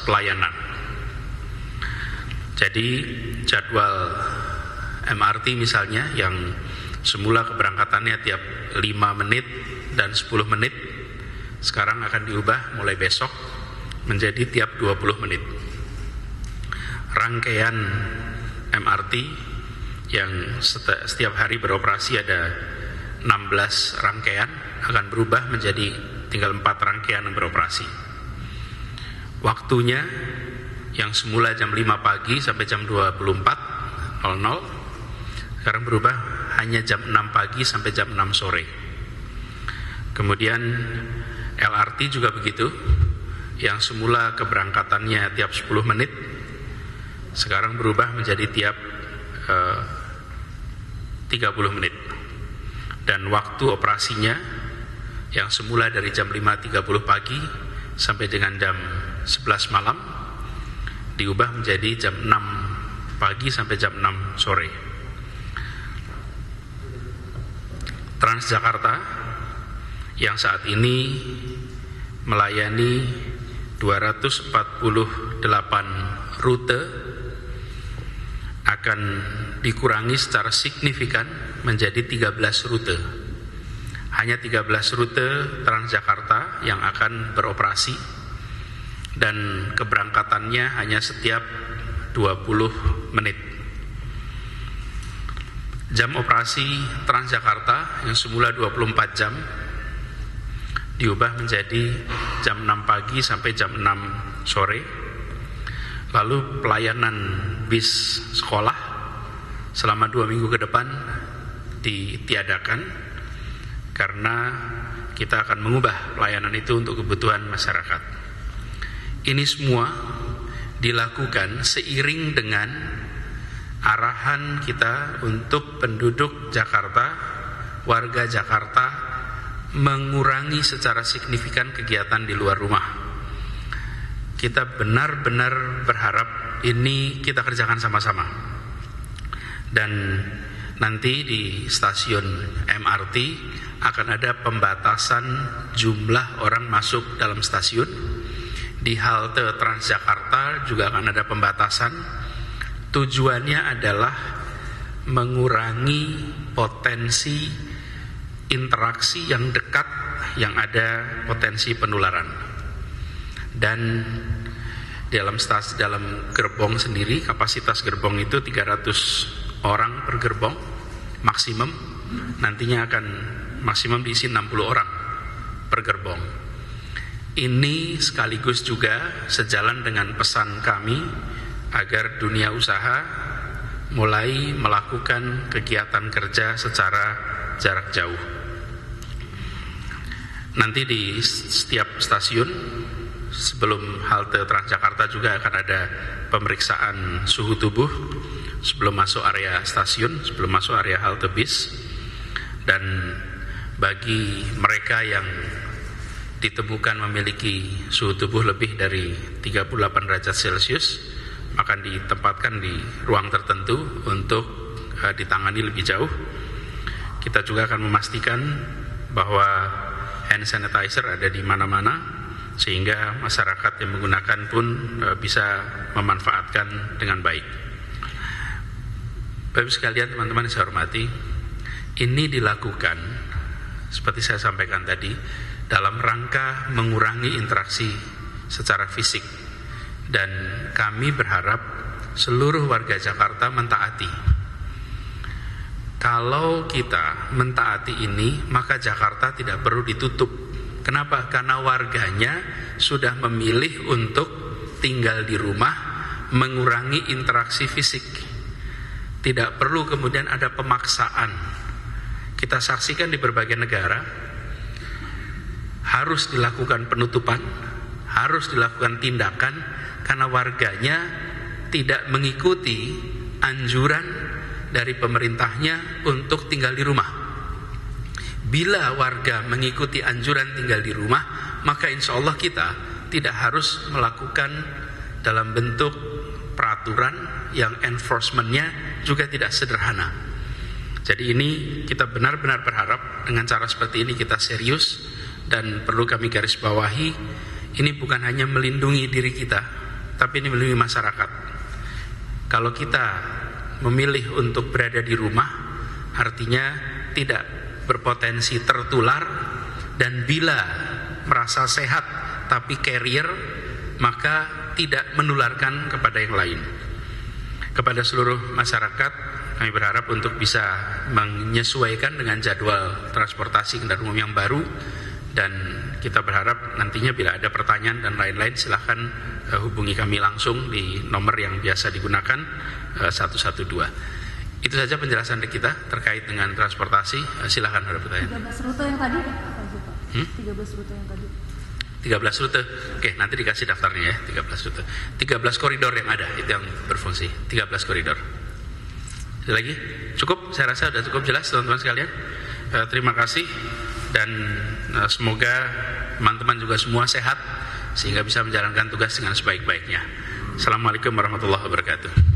pelayanan. Jadi jadwal MRT misalnya yang semula keberangkatannya tiap 5 menit dan 10 menit, sekarang akan diubah mulai besok menjadi tiap 20 menit. Rangkaian MRT yang setiap hari beroperasi ada 16 rangkaian akan berubah menjadi tinggal 4 rangkaian yang beroperasi. Waktunya yang semula jam 5 pagi sampai jam 24.00 sekarang berubah hanya jam 6 pagi sampai jam 6 sore. Kemudian LRT juga begitu, yang semula keberangkatannya tiap 10 menit sekarang berubah menjadi tiap 30 menit. Dan waktu operasinya yang semula dari jam 5.30 pagi sampai dengan jam 11 malam diubah menjadi jam 6 pagi sampai jam 6 sore. Transjakarta yang saat ini melayani 248 rute akan dikurangi secara signifikan menjadi 13 rute. Hanya 13 rute Transjakarta yang akan beroperasi dan keberangkatannya hanya setiap 20 menit. Jam operasi Transjakarta yang semula 24 jam diubah menjadi jam 6 pagi sampai jam 6 sore. Lalu pelayanan bis sekolah selama 2 minggu ke depan ditiadakan karena kita akan mengubah pelayanan itu untuk kebutuhan masyarakat. Ini semua dilakukan seiring dengan arahan kita untuk penduduk Jakarta, warga Jakarta, mengurangi secara signifikan kegiatan di luar rumah. Kita benar-benar berharap ini kita kerjakan sama-sama. Dan nanti di stasiun MRT akan ada pembatasan jumlah orang masuk dalam stasiun. Di halte Transjakarta juga akan ada pembatasan. Tujuannya adalah mengurangi potensi interaksi yang dekat yang ada potensi penularan. Dan dalam gerbong sendiri, kapasitas gerbong itu 300 orang per gerbong maksimum. Nantinya akan maksimum diisi 60 orang per gerbong. Ini sekaligus juga sejalan dengan pesan kami agar dunia usaha mulai melakukan kegiatan kerja secara jarak jauh. Nanti di setiap stasiun sebelum halte Transjakarta juga akan ada pemeriksaan suhu tubuh sebelum masuk area stasiun, sebelum masuk area halte bis. Dan bagi mereka yang ditemukan memiliki suhu tubuh lebih dari 38 derajat Celcius akan ditempatkan di ruang tertentu untuk ditangani lebih jauh. Kita juga akan memastikan bahwa hand sanitizer ada di mana-mana sehingga masyarakat yang menggunakan pun bisa memanfaatkan dengan baik. Bapak sekalian, teman-teman yang saya hormati, ini dilakukan seperti saya sampaikan tadi dalam rangka mengurangi interaksi secara fisik, dan kami berharap seluruh warga Jakarta mentaati. Kalau kita mentaati ini, maka Jakarta tidak perlu ditutup. Kenapa? Karena warganya sudah memilih untuk tinggal di rumah, mengurangi interaksi fisik. Tidak perlu kemudian ada pemaksaan. Kita saksikan di berbagai negara harus dilakukan penutupan, harus dilakukan tindakan karena warganya tidak mengikuti anjuran dari pemerintahnya untuk tinggal di rumah. Bila warga mengikuti anjuran tinggal di rumah, maka insya Allah kita tidak harus melakukan dalam bentuk peraturan yang enforcementnya juga tidak sederhana. Jadi ini kita benar-benar berharap dengan cara seperti ini kita serius, dan perlu kami garis bawahi, ini bukan hanya melindungi diri kita, tapi ini melindungi masyarakat. Kalau kita memilih untuk berada di rumah, artinya tidak berpotensi tertular, dan bila merasa sehat tapi carrier, maka tidak menularkan kepada yang lain. Kepada seluruh masyarakat, kami berharap untuk bisa menyesuaikan dengan jadwal transportasi kendaraan umum yang baru, dan kita berharap nantinya bila ada pertanyaan dan lain-lain silahkan hubungi kami langsung di nomor yang biasa digunakan 112. Itu saja penjelasan dari kita terkait dengan transportasi. Silahkan ada pertanyaan. 13 rute yang tadi? 13 rute yang tadi. 13 rute. Oke, nanti dikasih daftarnya ya, 13 rute. 13 koridor yang ada, itu yang berfungsi. 13 koridor. Ada lagi? Cukup? Saya rasa sudah cukup jelas teman-teman sekalian. Terima kasih, dan semoga teman-teman juga semua sehat sehingga bisa menjalankan tugas dengan sebaik-baiknya. Assalamualaikum warahmatullahi wabarakatuh.